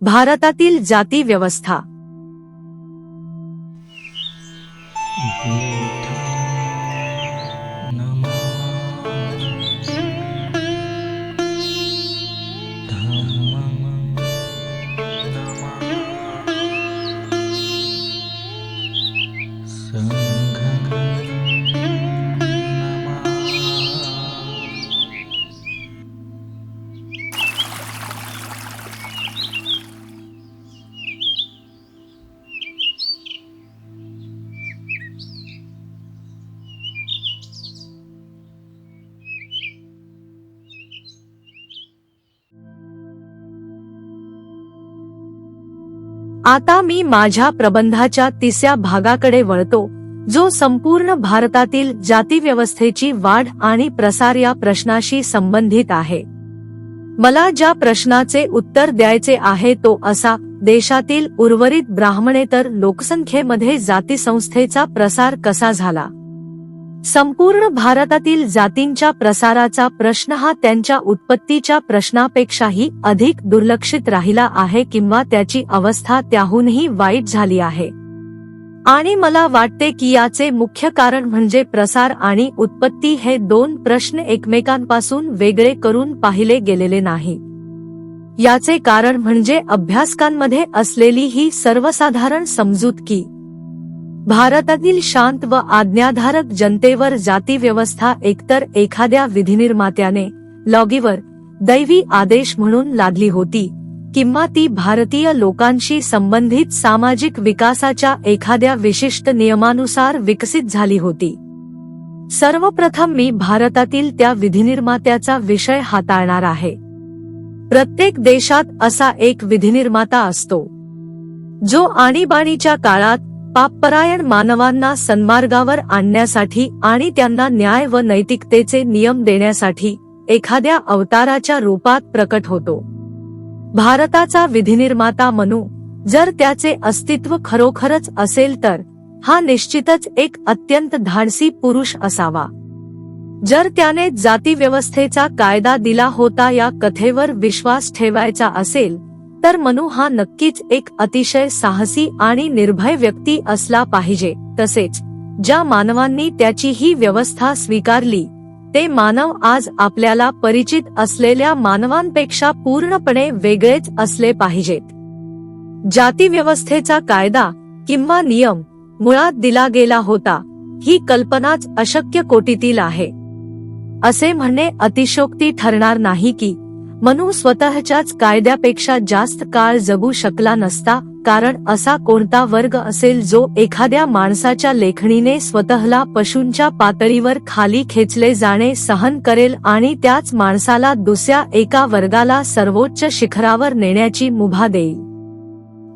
भारतातील जाती व्यवस्था. आता मी माझ्या प्रबंधाच्या तिसऱ्या भागाकडे वळतो, जो संपूर्ण भारतातील जातीव्यवस्थेची वाढ आणि प्रसार या प्रश्नाशी संबंधित आहे. मला ज्या प्रश्नाचे उत्तर द्यायचे आहे तो असा: देशातील उर्वरित ब्राह्मणेतर लोकसंख्येमध्ये जातीसंस्थेचा प्रसार कसा झाला? संपूर्ण भारतातील जातींच्या प्रसाराचा प्रश्न हा त्यांच्या उत्पत्तीच्या प्रश्नापेक्षाही अधिक दुर्लक्षित राहिला आहे किंवा त्याची अवस्था त्याहूनही वाईट झाली आहे. आणि मला वाटते की याचे मुख्य कारण म्हणजे प्रसार आणि उत्पत्ती हे दोन प्रश्न एकमेकांपासून वेगळे करून पाहिले गेलेले नाही. याचे कारण म्हणजे अभ्यासकांमध्ये असलेली ही सर्वसाधारण समजूत की भारतातील शांत व आज्ञाधारक जनतेवर जातीव्यवस्था एकतर एखाद्या विधिनिर्मात्याने लॉगिवर दैवी आदेश म्हणून लादली होती किंवा ती भारतीय लोकांशी संबंधित सामाजिक विकासाच्या एखाद्या विशिष्ट नियमानुसार विकसित झाली होती. सर्वप्रथम मी भारतातील त्या विधिनिर्मात्याचा विषय हाताळणार आहे. प्रत्येक देशात असा एक विधिनिर्माता असतो, जो आणीबाणीच्या काळात पापपरायण मानवांना सन्मार्गावर आणण्यासाठी आणि त्यांना न्याय व नैतिकतेचे नियम देण्यासाठी एखाद्या अवताराच्या रूपात प्रकट होतो. भारताचा विधिनिर्माता मनू, जर त्याचे अस्तित्व खरोखरच असेल तर हा निश्चितच एक अत्यंत धाडसी पुरुष असावा. जर त्याने जातीव्यवस्थेचा कायदा दिला होता या कथेवर विश्वास ठेवायचा असेल तर मनू हा नक्कीच एक अतिशय साहसी आणि निर्भय व्यक्ती असला पाहिजे. तसेच ज्या मानवांनी त्याची ही व्यवस्था स्वीकारली ते मानव आज आपल्याला परिचित असलेल्या मानवांपेक्षा पूर्णपणे वेगळेच असले पाहिजेत. जातीव्यवस्थेचा कायदा किंवा नियम मुळात दिला गेला होता ही कल्पनाच अशक्य कोटीतील आहे. असे म्हणणे अतिशयोक्ती ठरणार नाही की मनू स्वतःच्याच कायद्यापेक्षा जास्त काळ जगू शकला नसता, कारण असा कोणता वर्ग असेल जो एखाद्या माणसाच्या लेखणीने स्वतःला पशूंच्या पातळीवर खाली खेचले जाणे सहन करेल आणि त्याच माणसाला दुसऱ्या एका वर्गाला सर्वोच्च शिखरावर नेण्याची मुभा देईल.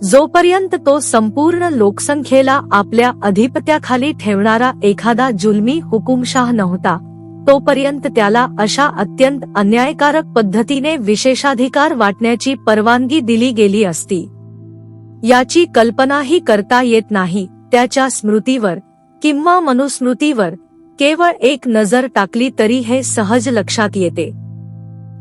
जोपर्यंत तो संपूर्ण लोकसंख्येला आपल्या अधिपत्याखाली ठेवणारा एखादा जुलमी हुकुमशाह नव्हता, तोपर्यंत त्याला अशा अत्यंत अन्यायकारक पद्धतीने विशेषाधिकार वाटण्याची परवानगी दिली गेली असती. याची कल्पनाही करता येत नाही. त्याच्या स्मृतीवर किंवा मनुस्मृतीवर केवळ एक नजर टाकली तरी हे सहज लक्षात येते.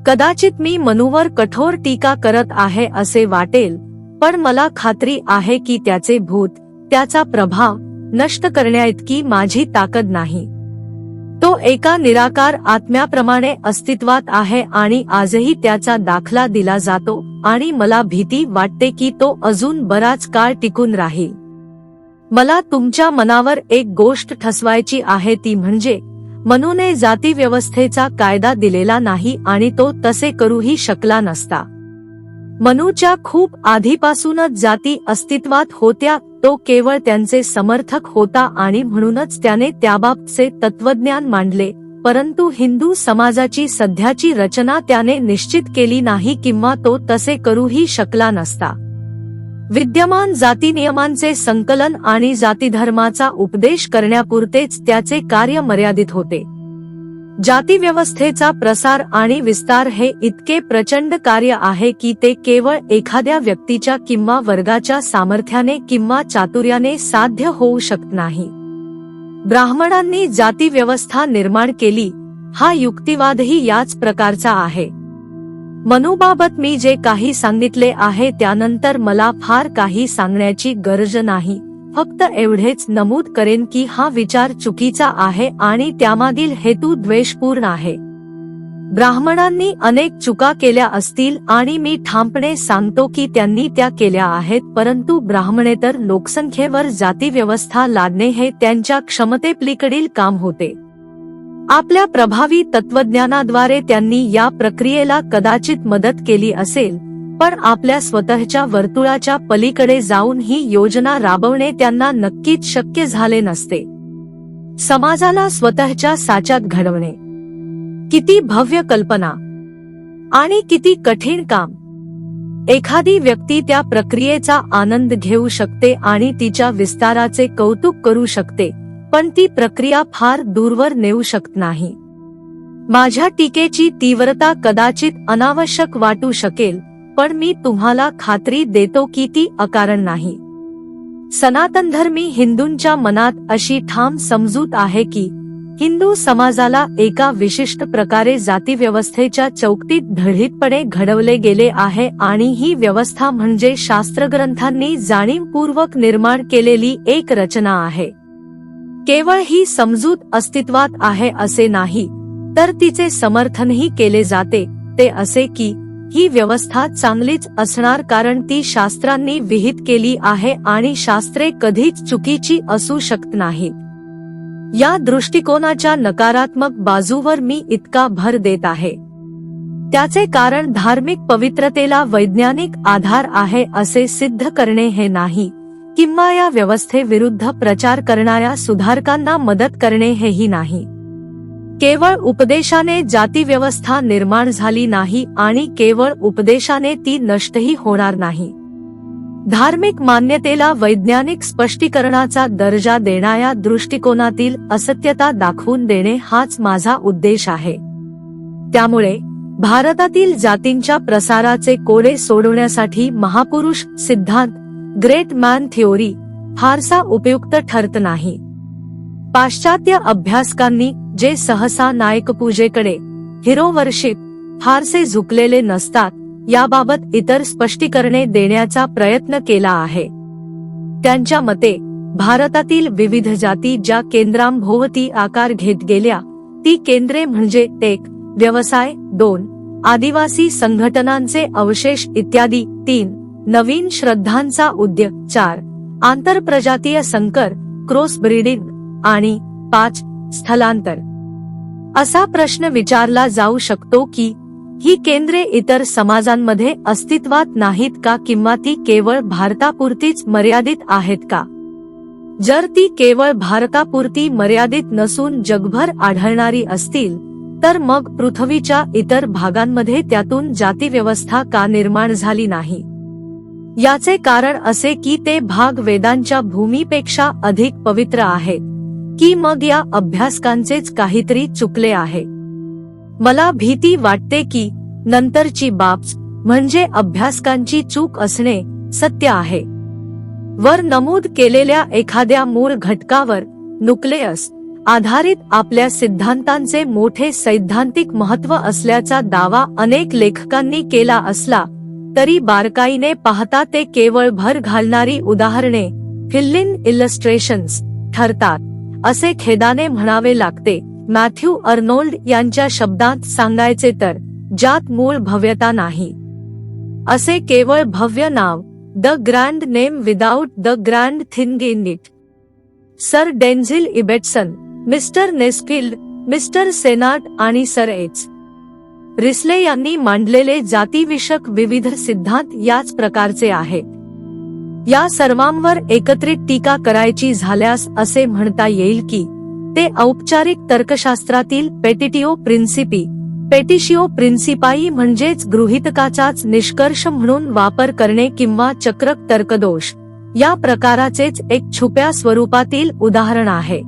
कदाचित मी मनूवर कठोर टीका करत आहे असे वाटेल, पण मला खात्री आहे की त्याचे भूत, त्याचा प्रभाव नष्ट करण्याइतकी माझी ताकद नाही. तो एका निराकार आत्म्याप्रमाणे अस्तित्वात आहे आणि आजही त्याचा दाखला दिला जातो आणि मला भीती वाटते की तो अजून बराच काळ टिकून राहील. मला तुमच्या मनावर एक गोष्ट ठसवायची आहे, ती म्हणजे मनूने जातीव्यवस्थेचा कायदा दिलेला नाही आणि तो तसे करूही शकला नसता. मनूच्या खूप आधीपासूनच जाती अस्तित्वात होत्या. तो केवळ त्यांचे समर्थक होता आणि म्हणूनच त्याने त्याबाबतचे तत्वज्ञान मांडले, परंतु हिंदू समाजाची सध्याची रचना त्याने निश्चित केली नाही किंवा तो तसे करूही शकला नसता. विद्यमान जातीनियमांचे संकलन आणि जातीधर्माचा उपदेश करण्यापुरतेच त्याचे कार्य मर्यादित होते. जातीव्यवस्थेचा प्रसार आणि विस्तार हे इतके प्रचंड कार्य आहे की ते केवळ एखाद्या व्यक्तीच्या किंवा वर्गाच्या सामर्थ्याने किंवा चातुर्याने साध्य होऊ शकत नाही. ब्राह्मणांनी जातीव्यवस्था निर्माण केली हा युक्तिवादही याच प्रकारचा आहे. मनूबाबत मी जे काही सांगितले आहे त्यानंतर मला फार काही सांगण्याची गरज नाही, फक्त एवढेच नमूद करेन की हा विचार चुकीचा आहे आणि त्यामागील हेतू द्वेषपूर्ण आहे. ब्राह्मणांनी अनेक चुका केल्या असतील आणि मी ठामपणे सांगतो की त्यांनी त्या केल्या आहेत, परंतु ब्राह्मणेतर लोकसंख्येवर जाती व्यवस्था लादणे हे त्यांच्या क्षमतेपलीकडील काम होते. आपल्या प्रभावी तत्वज्ञानाद्वारे त्यांनी या प्रक्रियेला कदाचित मदत केली असेल, पण आपल्या स्वतःच्या वर्तुळाच्या पलीकडे जाऊन ही योजना राबवणे त्यांना नक्कीच शक्य झाले नसते. समाजाला स्वतःच्या साच्यात घडवणे किती भव्य कल्पना आणि किती कठीण काम. एखादी व्यक्ती त्या प्रक्रियेचा आनंद घेऊ शकते आणि तिच्या विस्ताराचे कौतुक करू शकते, पण ती प्रक्रिया फार दूरवर नेऊ शकत नाही. माझ्या टीकेची तीव्रता कदाचित अनावश्यक वाटू शकेल, पण मी तुम्हाला खात्री देतो की ती अकारण नाही. सनातनधर्मी हिंदूंच्या मनात अशी ठाम समजूत आहे की हिंदू समाजाला एका विशिष्ट प्रकारे जातीव्यवस्थेच्या चौकटीत धडीतपणे घडवले गेले आहे आणि ही व्यवस्था म्हणजे शास्त्रग्रंथांनी जाणीवपूर्वक निर्माण केलेली एक रचना आहे. केवळ ही समजूत अस्तित्वात आहे असे नाही, तर तिचे समर्थनही केले जाते, ते असे की ही व्यवस्था चांगलीच असणार कारण ती शास्त्रांनी विहित केली आहे आणि शास्त्रे कधीच चुकीची असू शकत नाहीत. या दृष्टिकोनाच्या नकारात्मक बाजूवर मी इतका भर देत आहे त्याचे कारण धार्मिक पवित्रतेला वैज्ञानिक आधार आहे असे सिद्ध करणे हे नाही, किंवा या व्यवस्थेविरुद्ध प्रचार करणाऱ्या सुधारकांना मदत करणे हेही नाही. केवळ उपदेशाने जातीव्यवस्था निर्माण झाली नाही आणि केवळ उपदेशाने ती नष्टही होणार नाही. धार्मिक मान्यतेला वैज्ञानिक स्पष्टीकरणाचा दर्जा देणाऱ्या दृष्टिकोनातील असत्यता दाखवून देणे हाच माझा उद्देश आहे. त्यामुळे भारतातील जातींच्या प्रसाराचे कोडे सोडवण्यासाठी महापुरुष सिद्धांत, ग्रेट मॅन थिओरी फारसा उपयुक्त ठरत नाही. पाश्चात्य अभ्यासकांनी जे सहसा नायकपूजेकडे, हिरो वर्शिप फारसे झुकलेले नसतात, याबाबत इतर स्पष्टीकरणे देण्याचा प्रयत्न केला आहे. त्यांच्या मते भारतातील विविध जाती ज्या केंद्रांभोवती आकार घेत गेल्या, ती केंद्रे म्हणजे 1. व्यवसाय, 2. आदिवासी संघटनांचे अवशेष इत्यादी, 3. नवीन श्रद्धांचा उदय, 4. आंतरप्रजातीय संकर, क्रॉस ब्रीडिंग आणि 5. स्थलांतर. असा प्रश्न विचारला जाऊ शकतो की ही केंद्रे इतर समाजांमध्ये अस्तित्वात नाहीत का, किंवा ती केवळ भारतापुरतीच मर्यादित आहेत का? जर ती केवळ भारतापुरती मर्यादित नसून जगभर आढळणारी असतील, तर मग पृथ्वीच्या इतर भागांमध्ये त्यातून जातीव्यवस्था का निर्माण झाली नाही? याचे कारण असे की ते भाग वेदांच्या भूमीपेक्षा अधिक पवित्र आहेत, की मग या अभ्यासकांचेच काहीतरी चुकले आहे? मला भीती वाटते की नंतरची बाब म्हणजे अभ्यासकांची चूक असणे सत्य आहे. वर नमूद केलेल्या एखाद्या मूळ घटकावर, न्यूक्लियस आधारित आपल्या सिद्धांतांचे मोठे सैद्धांतिक महत्त्व असल्याचा दावा अनेक लेखकांनी केला असला तरी बारकाईने पाहता ते केवळ भर घालणारी उदाहरणे, फिल-इन इलस्ट्रेशन्स ठरतात, असे खेदाने म्हणावे लागते. मॅथ्यू अर्नोल्ड यांच्या शब्दांत सांगायचे तर, ज्यात मूळ भव्यता नाही, असे केवळ भव्य नाव, the grand name without the grand thing in it. Sir Denzil Ibbetson, mister Nesfield, mister Senart आणि सर एच. रिस्ले यांनी मांडलेले जातीविषयक विविध सिद्धांत याच प्रकारचे आहेत. या सर्वांवर एकत्रित टीका करायची झाल्यास असे म्हणता येईल की ते औपचारिक तर्कशास्त्रातील पेटिशिओ प्रिन्सिपाई म्हणजेच गृहीतकाचाच निष्कर्ष म्हणून वापर करणे किंवा चक्रक तर्कदोष या प्रकाराचेच एक छुप्या स्वरूपातील उदाहरण आहे.